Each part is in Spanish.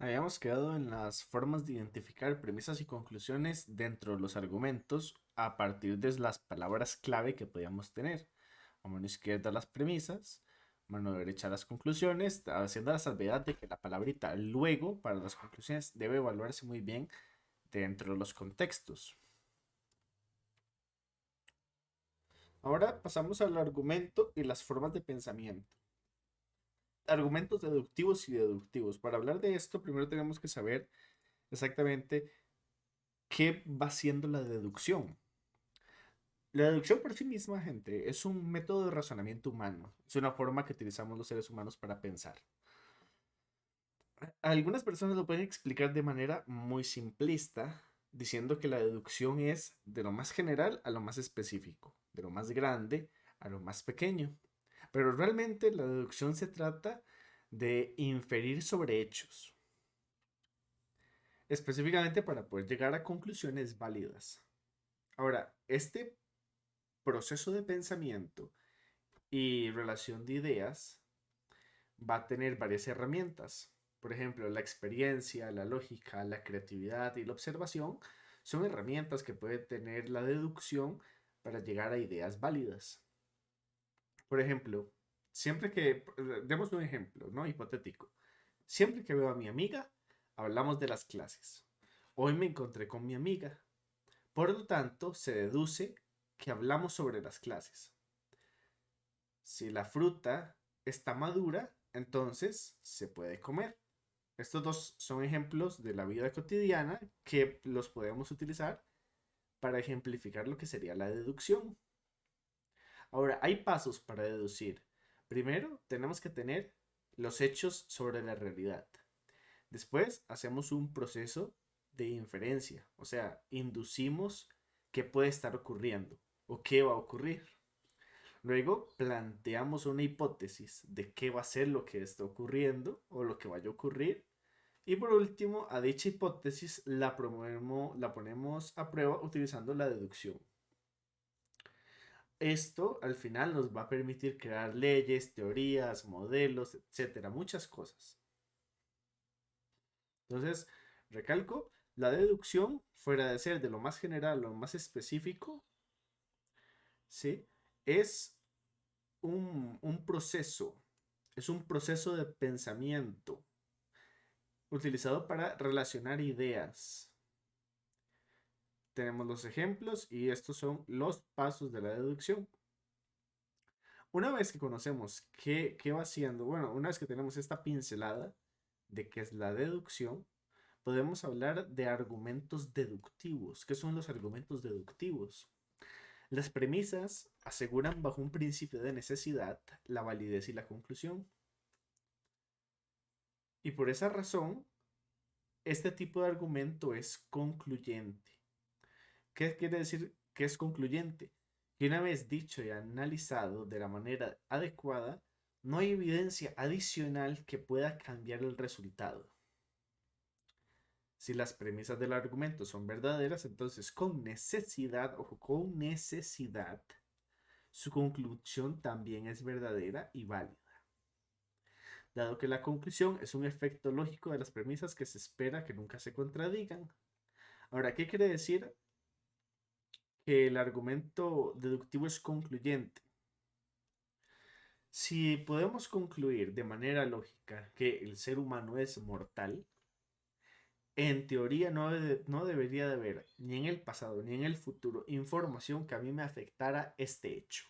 Habíamos quedado en las formas de identificar premisas y conclusiones dentro de los argumentos a partir de las palabras clave que podíamos tener. A mano izquierda las premisas, mano derecha las conclusiones, haciendo la salvedad de que la palabrita luego para las conclusiones debe evaluarse muy bien dentro de los contextos. Ahora pasamos al argumento y las formas de pensamiento. Argumentos deductivos y deductivos. Para hablar de esto, primero tenemos que saber exactamente qué va siendo la deducción. La deducción por sí misma, gente, es un método de razonamiento humano. Es una forma que utilizamos los seres humanos para pensar. Algunas personas lo pueden explicar de manera muy simplista, diciendo que la deducción es de lo más general a lo más específico, de lo más grande a lo más pequeño. Pero realmente la deducción se trata de inferir sobre hechos, específicamente para poder llegar a conclusiones válidas. Ahora, este proceso de pensamiento y relación de ideas va a tener varias herramientas. Por ejemplo, la experiencia, la lógica, la creatividad y la observación son herramientas que puede tener la deducción para llegar a ideas válidas. Por ejemplo, demos un ejemplo, ¿no? Hipotético. Siempre que veo a mi amiga, hablamos de las clases. Hoy me encontré con mi amiga. Por lo tanto, se deduce que hablamos sobre las clases. Si la fruta está madura, entonces se puede comer. Estos dos son ejemplos de la vida cotidiana que los podemos utilizar para ejemplificar lo que sería la deducción. Ahora, hay pasos para deducir. Primero, tenemos que tener los hechos sobre la realidad. Después, hacemos un proceso de inferencia, o sea, inducimos qué puede estar ocurriendo o qué va a ocurrir. Luego planteamos una hipótesis de qué va a ser lo que está ocurriendo o lo que vaya a ocurrir. Y por último, a dicha hipótesis la ponemos a prueba utilizando la deducción. Esto al final nos va a permitir crear leyes, teorías, modelos, etcétera, muchas cosas. Entonces, recalco, la deducción, fuera de ser de lo más general a lo más específico, ¿sí? Es un proceso, es un proceso de pensamiento utilizado para relacionar ideas. Tenemos los ejemplos y estos son los pasos de la deducción. Una vez que conocemos qué va haciendo, bueno, una vez que tenemos esta pincelada de qué es la deducción, podemos hablar de argumentos deductivos. ¿Qué son los argumentos deductivos? Las premisas aseguran bajo un principio de necesidad la validez y la conclusión. Y por esa razón, este tipo de argumento es concluyente. ¿Qué quiere decir que es concluyente? Que una vez dicho y analizado de la manera adecuada, no hay evidencia adicional que pueda cambiar el resultado. Si las premisas del argumento son verdaderas, entonces con necesidad, ojo, con necesidad, su conclusión también es verdadera y válida. Dado que la conclusión es un efecto lógico de las premisas que se espera que nunca se contradigan. Ahora, ¿qué quiere decir que el argumento deductivo es concluyente? Si podemos concluir de manera lógica que el ser humano es mortal, en teoría no debería de haber ni en el pasado ni en el futuro información que a mí me afectara este hecho.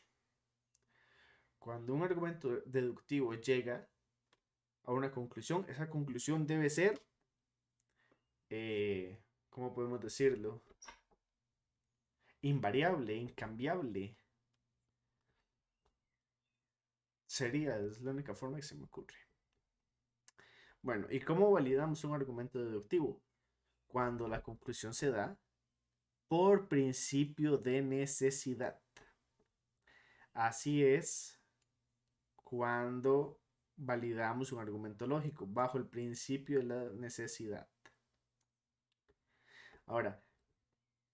Cuando un argumento deductivo llega a una conclusión, esa conclusión debe ser, ¿cómo podemos decirlo? Invariable, incambiable. Es la única forma que se me ocurre. Bueno, ¿y cómo validamos un argumento deductivo? Cuando la conclusión se da por principio de necesidad. Así es cuando validamos un argumento lógico bajo el principio de la necesidad. Ahora,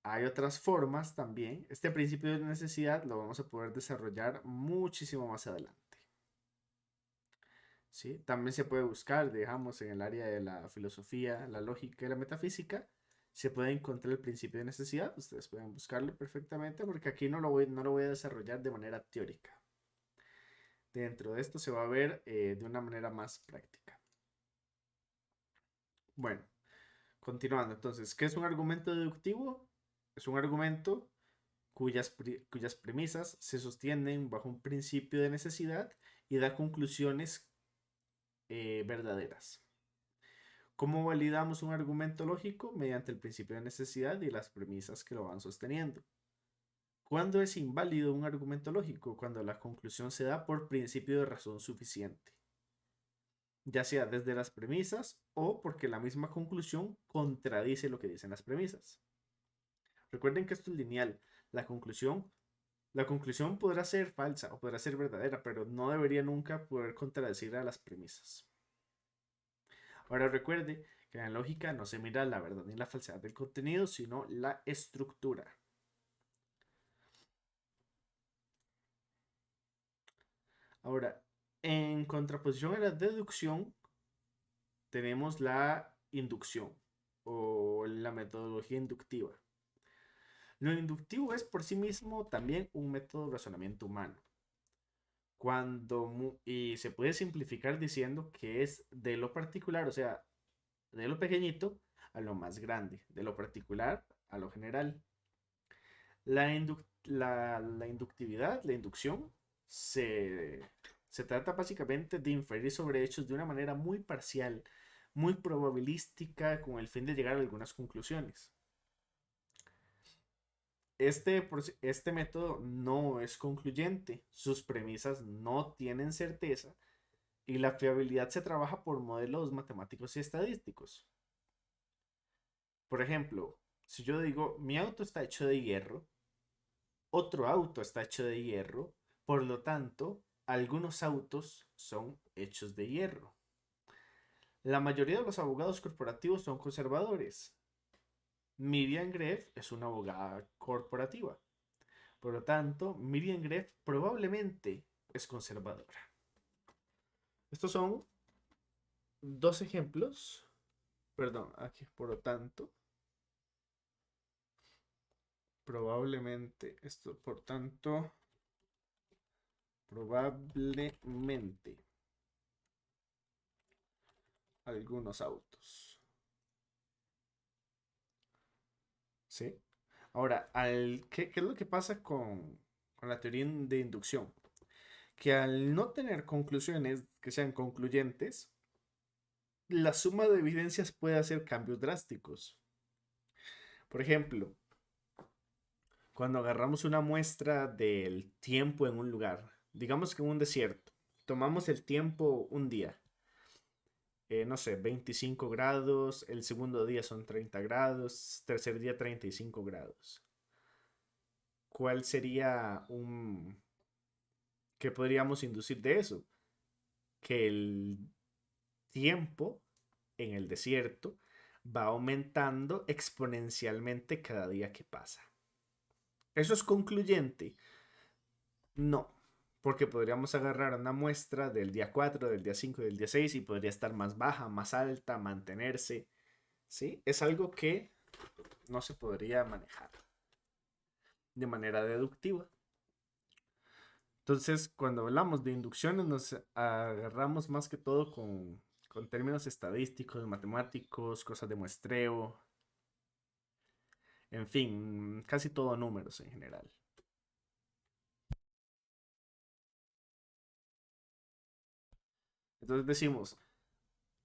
hay otras formas también. Este principio de necesidad lo vamos a poder desarrollar muchísimo más adelante. ¿sí? También se puede buscar, digamos, en el área de la filosofía, la lógica y la metafísica, se puede encontrar el principio de necesidad. Ustedes pueden buscarlo perfectamente porque aquí no lo voy a desarrollar de manera teórica. Dentro de esto se va a ver de una manera más práctica. Bueno, continuando. Entonces, ¿qué es un argumento deductivo? Es un argumento cuyas premisas se sostienen bajo un principio de necesidad y da conclusiones verdaderas. ¿Cómo validamos un argumento lógico? Mediante el principio de necesidad y las premisas que lo van sosteniendo. ¿Cuándo es inválido un argumento lógico? Cuando la conclusión se da por principio de razón suficiente, ya sea desde las premisas o porque la misma conclusión contradice lo que dicen las premisas. Recuerden que esto es lineal. La conclusión, la conclusión podrá ser falsa o podrá ser verdadera, pero no debería nunca poder contradecir a las premisas. Ahora recuerde que en la lógica no se mira la verdad ni la falsedad del contenido, sino la estructura. Ahora, en contraposición a la deducción, tenemos la inducción o la metodología inductiva. Lo inductivo es por sí mismo también un método de razonamiento humano. Y se puede simplificar diciendo que es de lo particular, o sea, de lo pequeñito a lo más grande, de lo particular a lo general. La inductividad, la inducción, se trata básicamente de inferir sobre hechos de una manera muy parcial, muy probabilística, con el fin de llegar a algunas conclusiones. Este método no es concluyente, sus premisas no tienen certeza y la fiabilidad se trabaja por modelos matemáticos y estadísticos. Por ejemplo, si yo digo, mi auto está hecho de hierro, otro auto está hecho de hierro, por lo tanto, algunos autos son hechos de hierro. La mayoría de los abogados corporativos son conservadores. Miriam Greff es una abogada corporativa. Por lo tanto, Miriam Greff probablemente es conservadora. Estos son dos ejemplos. Perdón, aquí, por lo tanto, probablemente, esto, por tanto, probablemente algunos autos. ¿Sí? Ahora, ¿qué es lo que pasa con la teoría de inducción? Que al no tener conclusiones que sean concluyentes, la suma de evidencias puede hacer cambios drásticos. Por ejemplo, cuando agarramos una muestra del tiempo en un lugar, digamos que en un desierto, tomamos el tiempo un día, no sé, 25 grados, el segundo día son 30 grados, tercer día 35 grados. ¿Cuál sería ¿qué podríamos inducir de eso? Que el tiempo en el desierto va aumentando exponencialmente cada día que pasa. ¿Eso es concluyente? No, porque podríamos agarrar una muestra del día 4, del día 5, del día 6 y podría estar más baja, más alta, mantenerse. ¿Sí? Es algo que no se podría manejar de manera deductiva. Entonces, cuando hablamos de inducciones, nos agarramos más que todo con términos estadísticos, matemáticos, cosas de muestreo, en fin, casi todo números en general. Entonces decimos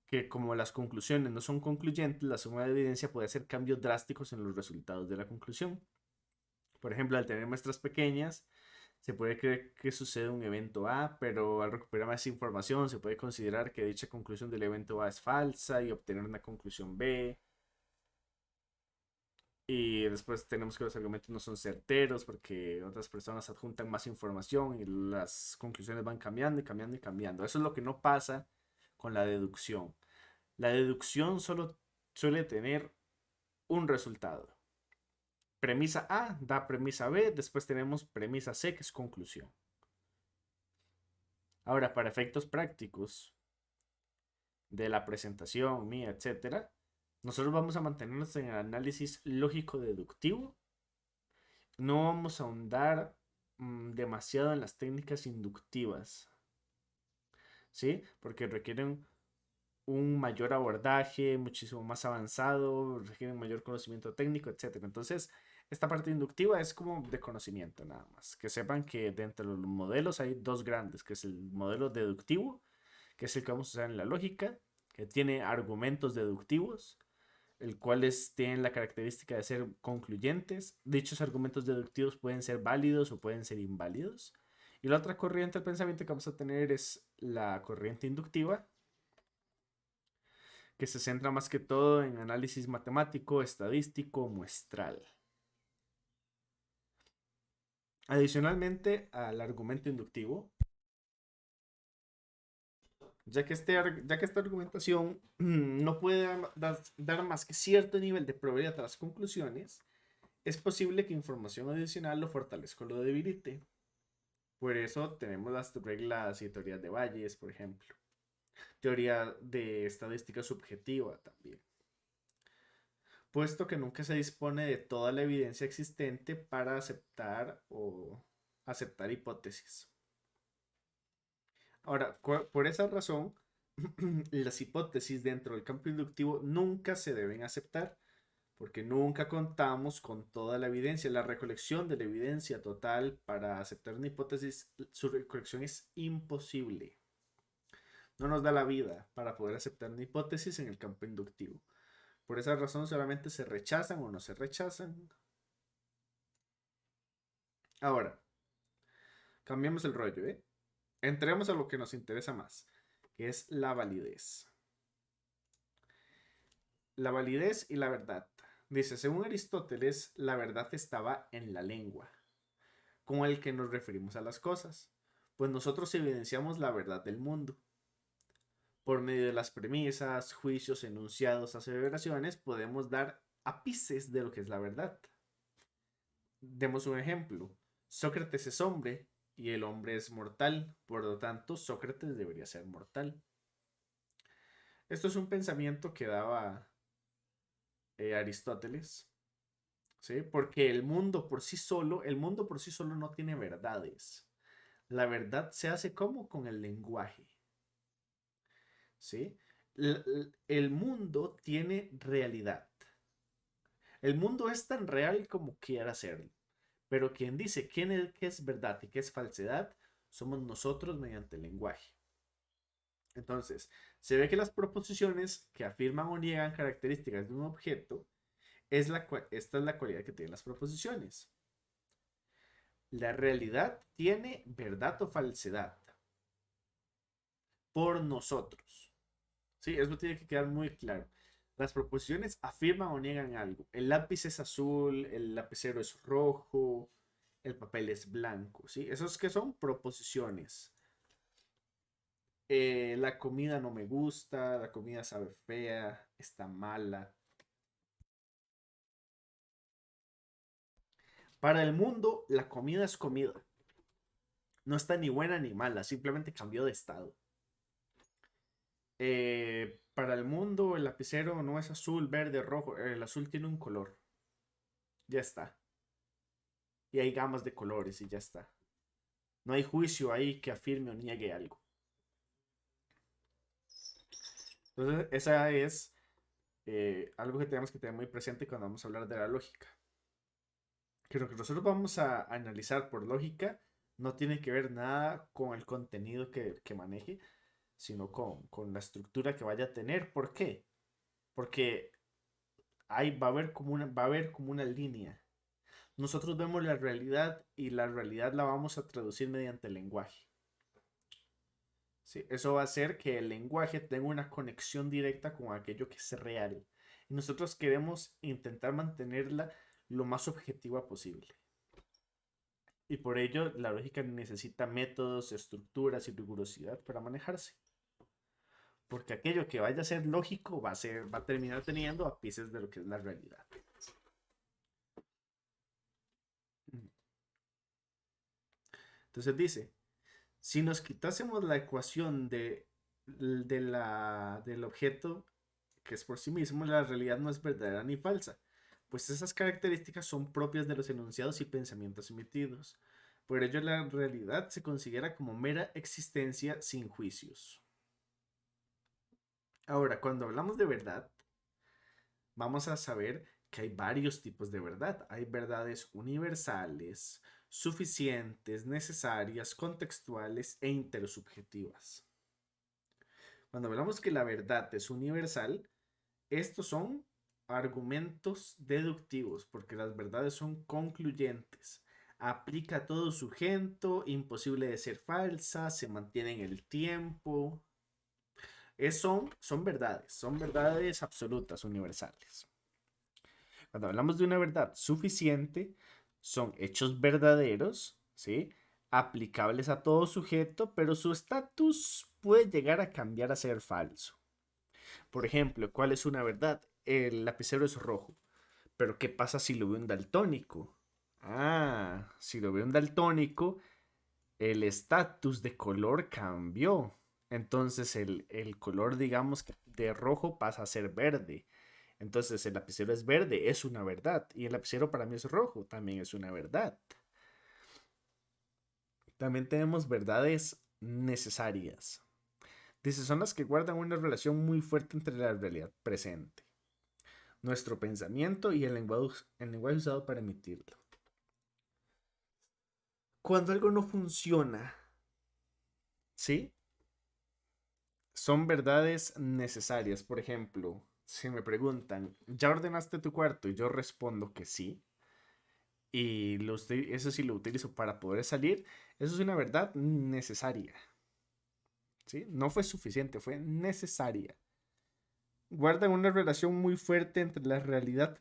que como las conclusiones no son concluyentes, la suma de evidencia puede hacer cambios drásticos en los resultados de la conclusión. Por ejemplo, al tener muestras pequeñas, se puede creer que sucede un evento A, pero al recuperar más información se puede considerar que dicha conclusión del evento A es falsa y obtener una conclusión B. Y después tenemos que los argumentos no son certeros porque otras personas adjuntan más información y las conclusiones van cambiando y cambiando y cambiando. Eso es lo que no pasa con la deducción. La deducción solo suele tener un resultado. Premisa A da premisa B, después tenemos premisa C, que es conclusión. Ahora, para efectos prácticos, de la presentación mía, etcétera, nosotros vamos a mantenernos en el análisis lógico-deductivo. No vamos a ahondar demasiado en las técnicas inductivas, ¿sí? Porque requieren un mayor abordaje, muchísimo más avanzado, requieren mayor conocimiento técnico, etcétera. Entonces, esta parte inductiva es como de conocimiento nada más. Que sepan que dentro de los modelos hay dos grandes, que es el modelo deductivo, que es el que vamos a usar en la lógica, que tiene argumentos deductivos, el cuales tienen la característica de ser concluyentes. Dichos argumentos deductivos pueden ser válidos o pueden ser inválidos. Y la otra corriente del pensamiento que vamos a tener es la corriente inductiva, que se centra más que todo en análisis matemático, estadístico, muestral. Adicionalmente al argumento inductivo, ya que esta argumentación no puede dar más que cierto nivel de probabilidad a las conclusiones, es posible que información adicional lo fortalezca o lo debilite. Por eso tenemos las reglas y teorías de Bayes, por ejemplo. Teoría de estadística subjetiva también. Puesto que nunca se dispone de toda la evidencia existente para aceptar o aceptar hipótesis. Ahora, por esa razón, las hipótesis dentro del campo inductivo nunca se deben aceptar, porque nunca contamos con toda la evidencia. La recolección de la evidencia total para aceptar una hipótesis, su recolección es imposible. No nos da la vida para poder aceptar una hipótesis en el campo inductivo. Por esa razón solamente se rechazan o no se rechazan. Ahora, cambiamos el rollo, ¿eh? Entremos a lo que nos interesa más, que es la validez. La validez y la verdad. Dice, según Aristóteles, la verdad estaba en la lengua, con el que nos referimos a las cosas, pues nosotros evidenciamos la verdad del mundo. Por medio de las premisas, juicios, enunciados, aseveraciones, podemos dar ápices de lo que es la verdad. Demos un ejemplo. Sócrates es hombre y el hombre es mortal, por lo tanto Sócrates debería ser mortal. Esto es un pensamiento que daba Aristóteles, ¿sí? Porque el mundo por sí solo no tiene verdades. La verdad se hace como con el lenguaje, ¿sí? El mundo tiene realidad. El mundo es tan real como quiera serlo. Pero quien dice qué es verdad y qué es falsedad somos nosotros mediante el lenguaje. Entonces, se ve que las proposiciones que afirman o niegan características de un objeto, esta es la cualidad que tienen las proposiciones. La realidad tiene verdad o falsedad por nosotros. Sí, eso tiene que quedar muy claro. Las proposiciones afirman o niegan algo. El lápiz es azul, el lapicero es rojo, el papel es blanco. ¿Sí? Esos que son proposiciones. La comida no me gusta, la comida sabe fea, está mala. Para el mundo, la comida es comida. No está ni buena ni mala, simplemente cambió de estado. Para el mundo, el lapicero no es azul, verde, rojo. El azul tiene un color. Ya está. Y hay gamas de colores y ya está. No hay juicio ahí que afirme o niegue algo. Entonces, esa es algo que tenemos que tener muy presente cuando vamos a hablar de la lógica. Que lo que nosotros vamos a analizar por lógica no tiene que ver nada con el contenido que maneje, sino con la estructura que vaya a tener. ¿Por qué? Porque ahí va a haber como una línea. Nosotros vemos la realidad y la realidad la vamos a traducir mediante el lenguaje. ¿Sí? Eso va a hacer que el lenguaje tenga una conexión directa con aquello que es real. Y nosotros queremos intentar mantenerla lo más objetiva posible. Y por ello la lógica necesita métodos, estructuras y rigurosidad para manejarse. Porque aquello que vaya a ser lógico va a terminar teniendo ápices de lo que es la realidad. Entonces dice, si nos quitásemos la ecuación de del objeto que es por sí mismo, la realidad no es verdadera ni falsa, pues esas características son propias de los enunciados y pensamientos emitidos. Por ello, la realidad se considera como mera existencia sin juicios. Ahora, cuando hablamos de verdad, vamos a saber que hay varios tipos de verdad. Hay verdades universales, suficientes, necesarias, contextuales e intersubjetivas. Cuando hablamos que la verdad es universal, estos son argumentos deductivos, porque las verdades son concluyentes. Aplica a todo sujeto, imposible de ser falsa, se mantiene en el tiempo. Son verdades absolutas, universales. Cuando hablamos de una verdad suficiente, son hechos verdaderos, ¿sí? Aplicables a todo sujeto, pero su estatus puede llegar a cambiar a ser falso. Por ejemplo, ¿cuál es una verdad? El lapicero es rojo. Pero ¿qué pasa si lo ve un daltónico? Ah, si lo ve un daltónico, el estatus de color cambió. Entonces el color, digamos, de rojo pasa a ser verde. Entonces el lapicero es verde, es una verdad. Y el lapicero para mí es rojo, también es una verdad. También tenemos verdades necesarias. Dice, son las que guardan una relación muy fuerte entre la realidad presente, nuestro pensamiento y el lenguaje usado para emitirlo. Cuando algo no funciona, ¿sí? Son verdades necesarias. Por ejemplo, si me preguntan, ¿ya ordenaste tu cuarto? Y yo respondo que sí. Y eso sí lo utilizo para poder salir. Eso es una verdad necesaria. ¿Sí? No fue suficiente, fue necesaria. Guardan una relación muy fuerte entre la realidad.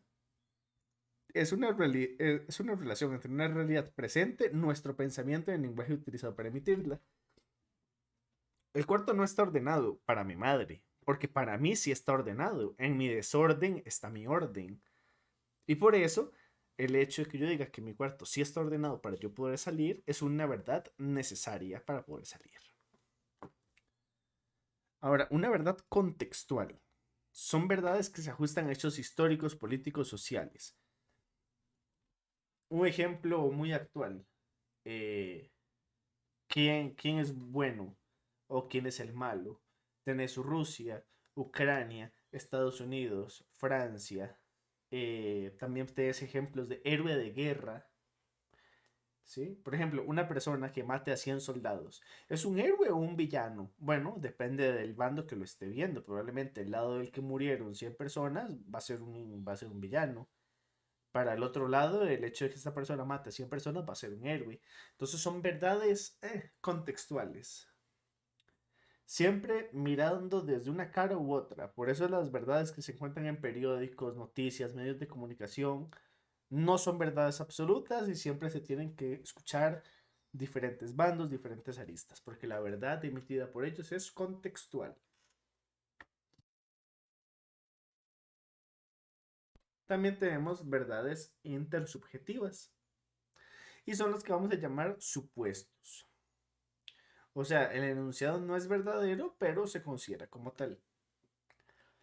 Es una relación entre una realidad presente, nuestro pensamiento y el lenguaje utilizado para emitirla. El cuarto no está ordenado para mi madre, porque para mí sí está ordenado. En mi desorden está mi orden. Y por eso, el hecho de que yo diga que mi cuarto sí está ordenado para yo poder salir es una verdad necesaria para poder salir. Ahora, una verdad contextual. Son verdades que se ajustan a hechos históricos, políticos, sociales. Un ejemplo muy actual. Eh, quién es bueno o quién es el malo? Tenés Rusia, Ucrania, Estados Unidos, Francia. También tenés ejemplos de héroe de guerra. ¿Sí? Por ejemplo, una persona que mate a 100 soldados, ¿es un héroe o un villano? Bueno, depende del bando que lo esté viendo. Probablemente el lado del que murieron 100 personas va a ser un villano. Para el otro lado, el hecho de que esta persona mate a 100 personas va a ser un héroe. Entonces son verdades contextuales. Siempre mirando desde una cara u otra. Por eso las verdades que se encuentran en periódicos, noticias, medios de comunicación, no son verdades absolutas y siempre se tienen que escuchar diferentes bandos, diferentes aristas, porque la verdad emitida por ellos es contextual. También tenemos verdades intersubjetivas y son las que vamos a llamar supuestos. O sea, el enunciado no es verdadero, pero se considera como tal.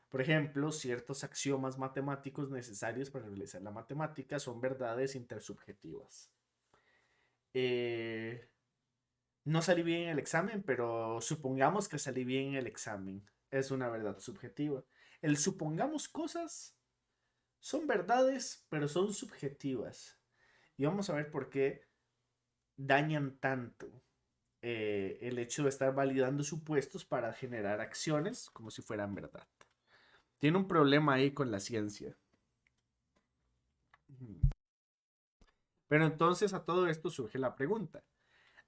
Por ejemplo, ciertos axiomas matemáticos necesarios para realizar la matemática son verdades intersubjetivas. Eh, no salí bien en el examen, pero supongamos que salí bien en el examen. Es una verdad subjetiva. El supongamos cosas son verdades, pero son subjetivas. Y vamos a ver por qué dañan tanto el hecho de estar validando supuestos para generar acciones como si fueran verdad. Tiene un problema ahí con la ciencia. Pero entonces a todo esto surge la pregunta,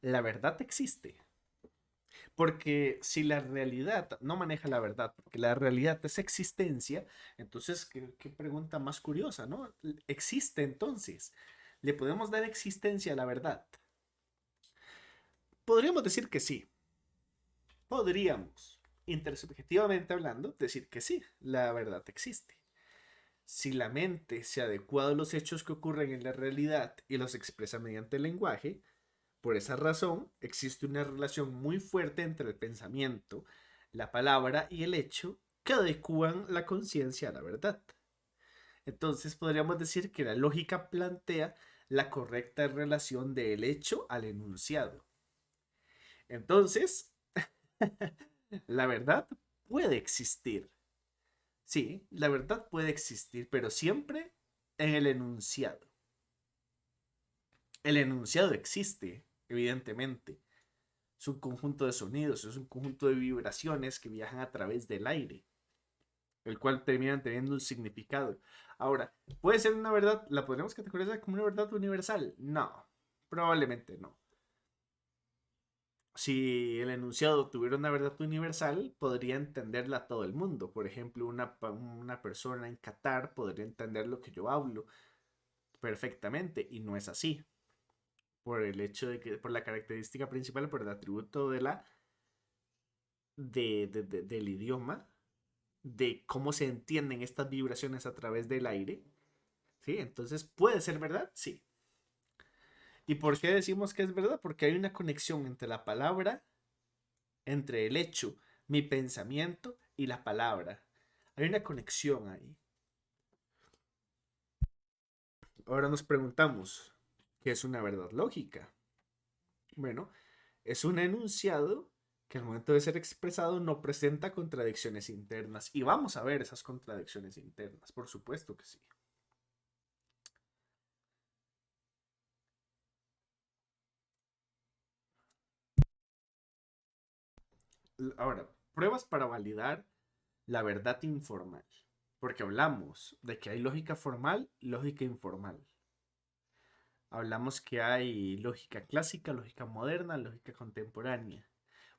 ¿la verdad existe? Porque si la realidad no maneja la verdad, porque la realidad es existencia, entonces, qué pregunta más curiosa, ¿no? ¿Existe entonces? ¿Le podemos dar existencia a la verdad? Podríamos decir que sí. Podríamos, intersubjetivamente hablando, decir que sí, la verdad existe. Si la mente se adecua a los hechos que ocurren en la realidad y los expresa mediante el lenguaje, por esa razón existe una relación muy fuerte entre el pensamiento, la palabra y el hecho que adecúan la conciencia a la verdad. Entonces podríamos decir que la lógica plantea la correcta relación del hecho al enunciado. Entonces, la verdad puede existir. Sí, la verdad puede existir, pero siempre en el enunciado. El enunciado existe, evidentemente. Es un conjunto de sonidos, es un conjunto de vibraciones que viajan a través del aire, el cual terminan teniendo un significado. Ahora, ¿puede ser una verdad? ¿La podríamos categorizar como una verdad universal? No, probablemente no. Si el enunciado tuviera una verdad universal, podría entenderla todo el mundo. Por ejemplo, una persona en Qatar podría entender lo que yo hablo perfectamente, y no es así. Por el hecho de que, por la característica principal, por el atributo del idioma, de cómo se entienden estas vibraciones a través del aire. ¿Sí? Entonces, ¿puede ser verdad? Sí. ¿Y por qué decimos que es verdad? Porque hay una conexión entre la palabra, entre el hecho, mi pensamiento y la palabra. Hay una conexión ahí. Ahora nos preguntamos, ¿qué es una verdad lógica? Bueno, es un enunciado que al momento de ser expresado no presenta contradicciones internas. Y vamos a ver esas contradicciones internas, por supuesto que sí. Ahora, pruebas para validar la verdad informal. Porque hablamos de que hay lógica formal y lógica informal. Hablamos que hay lógica clásica, lógica moderna, lógica contemporánea.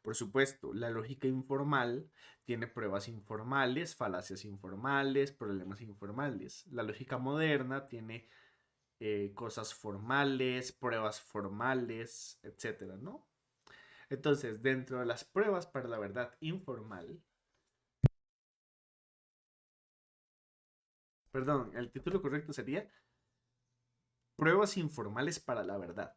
Por supuesto, la lógica informal tiene pruebas informales, falacias informales, problemas informales. La lógica moderna tiene cosas formales, pruebas formales, etcétera, ¿no? Entonces, dentro de las pruebas para la verdad informal, perdón, el título correcto sería pruebas informales para la verdad.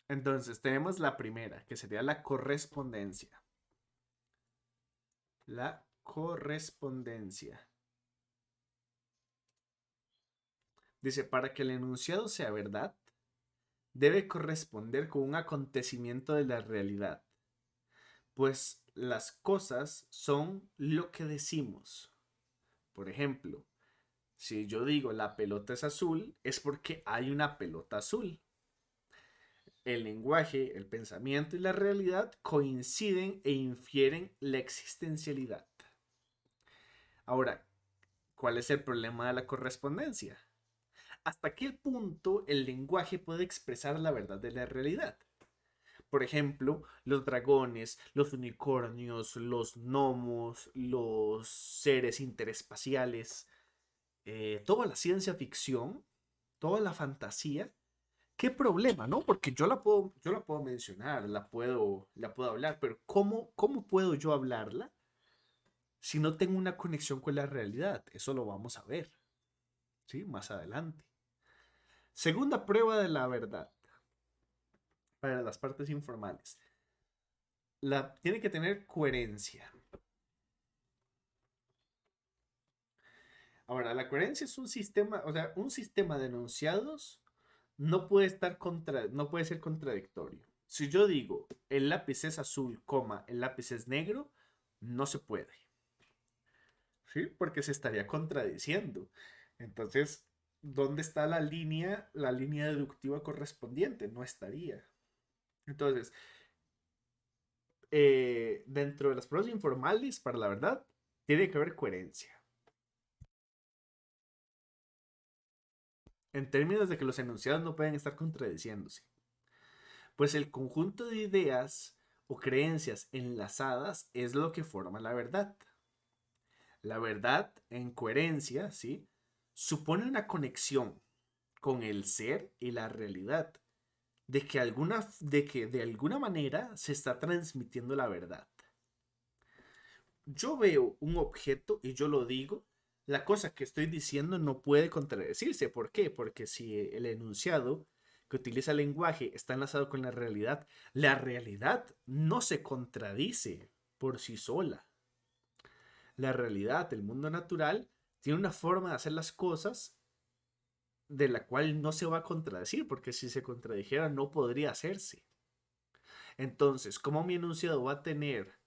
Entonces, tenemos la primera, que sería la correspondencia. La correspondencia. Dice, para que el enunciado sea verdad, debe corresponder con un acontecimiento de la realidad, pues las cosas son lo que decimos. Por ejemplo, si yo digo la pelota es azul, es porque hay una pelota azul. El lenguaje, el pensamiento y la realidad coinciden e infieren la existencialidad. Ahora, ¿cuál es el problema de la correspondencia? ¿Hasta qué punto el lenguaje puede expresar la verdad de la realidad? Por ejemplo, los dragones, los unicornios, los gnomos, los seres interespaciales, toda la ciencia ficción, toda la fantasía. ¿Qué problema, no? Porque yo la puedo mencionar, la puedo hablar, pero ¿cómo puedo yo hablarla si no tengo una conexión con la realidad? Eso lo vamos a ver, ¿sí? Más adelante. Segunda prueba de la verdad para las partes informales. Tiene que tener coherencia. Ahora, la coherencia es un sistema, o sea, un sistema de enunciados no puede ser contradictorio. Si yo digo el lápiz es azul, coma, el lápiz es negro, no se puede. ¿Sí? Porque se estaría contradiciendo. Entonces, ¿dónde está la línea deductiva correspondiente? No estaría. Entonces, dentro de las pruebas informales, para la verdad, tiene que haber coherencia. En términos de que los enunciados no pueden estar contradiciéndose. Pues el conjunto de ideas o creencias enlazadas es lo que forma la verdad. La verdad, en coherencia, ¿sí? Supone una conexión con el ser y la realidad, de que de alguna manera se está transmitiendo la verdad. Yo veo un objeto y yo lo digo, la cosa que estoy diciendo no puede contradecirse. ¿Por qué? Porque si el enunciado que utiliza el lenguaje está enlazado con la realidad no se contradice. por sí sola. La realidad, el mundo natural, tiene una forma de hacer las cosas de la cual no se va a contradecir, porque si se contradijera no podría hacerse. Entonces, ¿cómo mi enunciado va a tener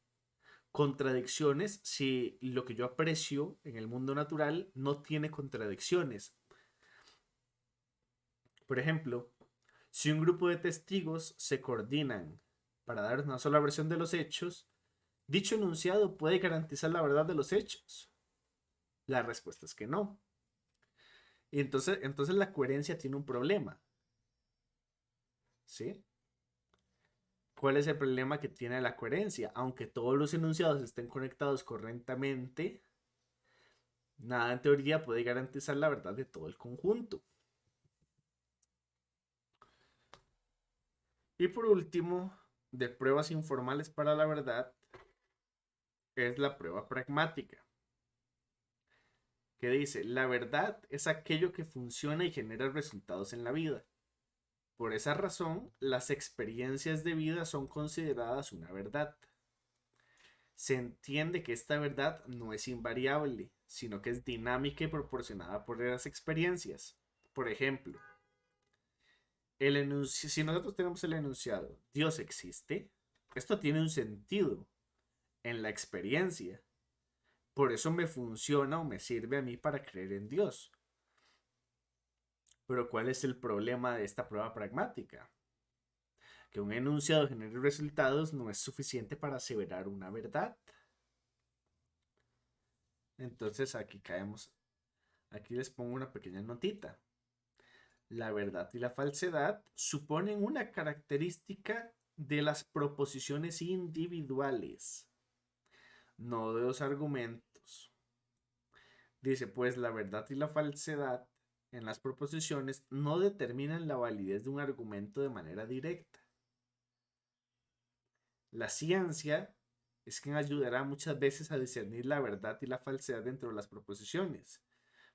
contradicciones si lo que yo aprecio en el mundo natural no tiene contradicciones? Por ejemplo, si un grupo de testigos se coordinan para dar una sola versión de los hechos, ¿dicho enunciado puede garantizar la verdad de los hechos? La respuesta es que no. Y entonces la coherencia tiene un problema. ¿Sí? ¿Cuál es el problema que tiene la coherencia? Aunque todos los enunciados estén conectados correctamente, nada en teoría puede garantizar la verdad de todo el conjunto. Y por último, de pruebas informales para la verdad, es la prueba pragmática, que dice, la verdad es aquello que funciona y genera resultados en la vida. Por esa razón, las experiencias de vida son consideradas una verdad. Se entiende que esta verdad no es invariable, sino que es dinámica y proporcionada por las experiencias. Por ejemplo, si nosotros tenemos el enunciado, Dios existe, esto tiene un sentido en la experiencia. Por eso me funciona o me sirve a mí para creer en Dios. Pero ¿cuál es el problema de esta prueba pragmática? Que un enunciado genere resultados no es suficiente para aseverar una verdad. Entonces aquí les pongo una pequeña notita. La verdad y la falsedad suponen una característica de las proposiciones individuales, no de los argumentos. Dice, pues la verdad y la falsedad en las proposiciones no determinan la validez de un argumento de manera directa. La ciencia es quien ayudará muchas veces a discernir la verdad y la falsedad dentro de las proposiciones,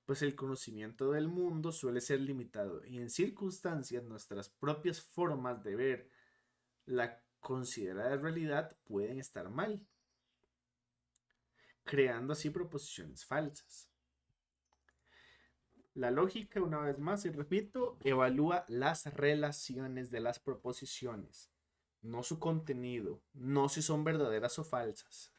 pues el conocimiento del mundo suele ser limitado y en circunstancias nuestras propias formas de ver la considerada realidad pueden estar mal, creando así proposiciones falsas. La lógica, una vez más, y repito, evalúa las relaciones de las proposiciones, no su contenido, no si son verdaderas o falsas.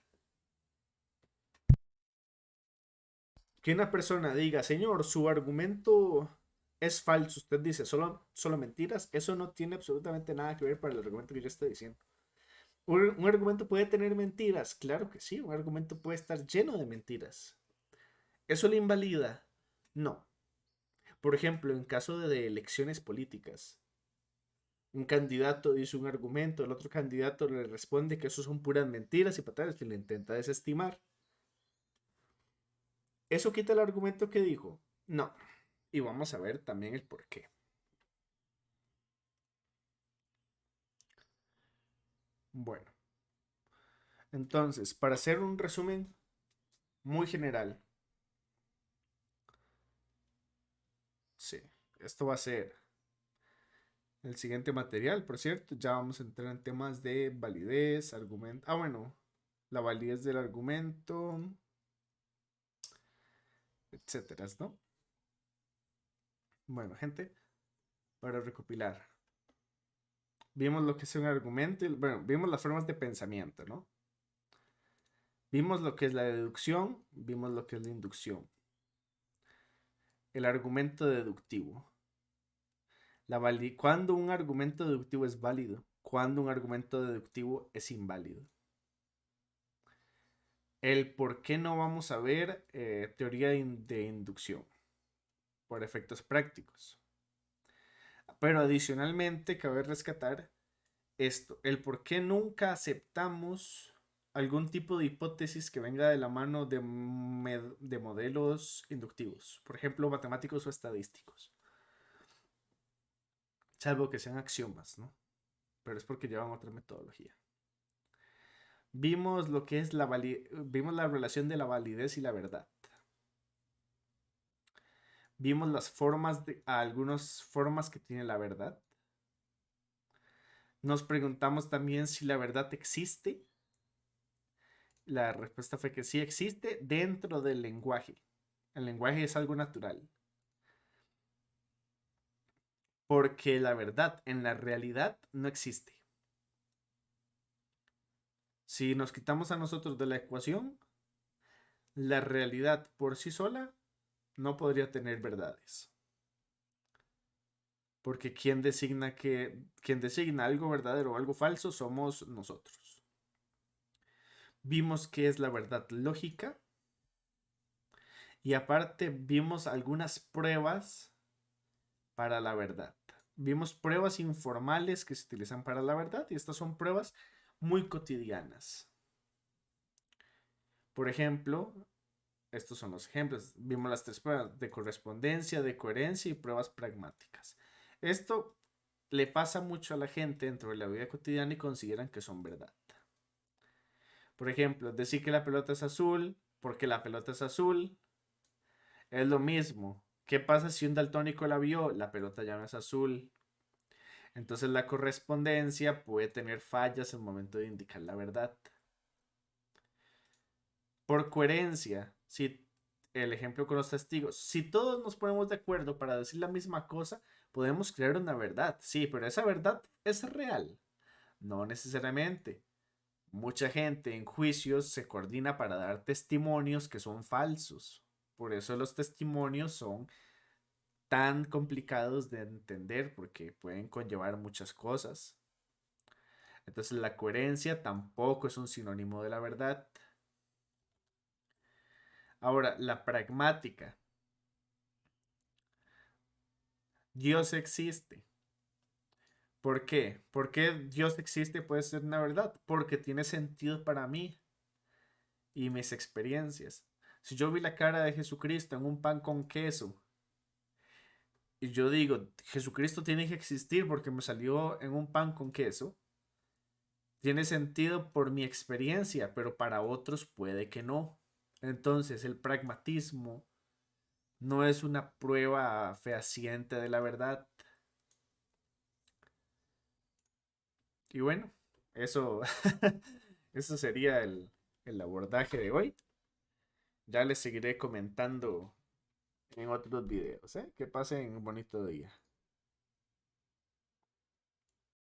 Que una persona diga, señor, su argumento es falso, usted dice solo mentiras, eso no tiene absolutamente nada que ver para el argumento que yo estoy diciendo. Un argumento puede tener mentiras, claro que sí, un argumento puede estar lleno de mentiras. ¿Eso le invalida? No. Por ejemplo, en caso de elecciones políticas, un candidato dice un argumento, el otro candidato le responde que eso son puras mentiras y patadas y le intenta desestimar. ¿Eso quita el argumento que dijo? No. Y vamos a ver también el por qué. Bueno, entonces, para hacer un resumen muy general, sí, esto va a ser el siguiente material, por cierto, ya vamos a entrar en temas de validez, argumento, bueno, la validez del argumento, etcétera, ¿no? Bueno, gente, para recopilar, vimos lo que es un argumento, bueno, vimos las formas de pensamiento, ¿no? Vimos lo que es la deducción, vimos lo que es la inducción, el argumento deductivo. ¿Cuándo un argumento deductivo es válido? ¿Cuándo un argumento deductivo es inválido? El por qué no vamos a ver teoría de inducción por efectos prácticos. Pero adicionalmente cabe rescatar esto, el por qué nunca aceptamos algún tipo de hipótesis que venga de la mano de modelos inductivos, por ejemplo, matemáticos o estadísticos, salvo que sean axiomas, ¿no? Pero es porque llevan otra metodología. Vimos lo que es vimos la relación de la validez y la verdad. Vimos algunas formas que tiene la verdad. Nos preguntamos también si la verdad existe. La respuesta fue que sí existe dentro del lenguaje. El lenguaje es algo natural. Porque la verdad en la realidad no existe. Si nos quitamos a nosotros de la ecuación, la realidad por sí sola no podría tener verdades. Porque quien designa algo verdadero o algo falso somos nosotros. Vimos qué es la verdad lógica y aparte vimos algunas pruebas para la verdad. Vimos pruebas informales que se utilizan para la verdad y estas son pruebas muy cotidianas. Por ejemplo, estos son los ejemplos. Vimos las tres pruebas de correspondencia, de coherencia y pruebas pragmáticas. Esto le pasa mucho a la gente dentro de la vida cotidiana y consideran que son verdad. Por ejemplo, decir que la pelota es azul porque la pelota es azul es lo mismo. ¿Qué pasa si un daltónico la vio? La pelota ya no es azul. Entonces la correspondencia puede tener fallas en el momento de indicar la verdad. Por coherencia, si el ejemplo con los testigos, si todos nos ponemos de acuerdo para decir la misma cosa, podemos crear una verdad. Sí, pero esa verdad es real. No necesariamente. Mucha gente en juicios se coordina para dar testimonios que son falsos. Por eso los testimonios son tan complicados de entender porque pueden conllevar muchas cosas. Entonces la coherencia tampoco es un sinónimo de la verdad. Ahora, la pragmática. Dios existe. ¿Por qué? ¿Por qué Dios existe puede ser una verdad? Porque tiene sentido para mí y mis experiencias. Si yo vi la cara de Jesucristo en un pan con queso y yo digo, Jesucristo tiene que existir porque me salió en un pan con queso, tiene sentido por mi experiencia, pero para otros puede que no. Entonces, el pragmatismo no es una prueba fehaciente de la verdad. Y bueno, eso, eso sería el abordaje de hoy. Ya les seguiré comentando en otros videos, ¿eh? Que pasen un bonito día.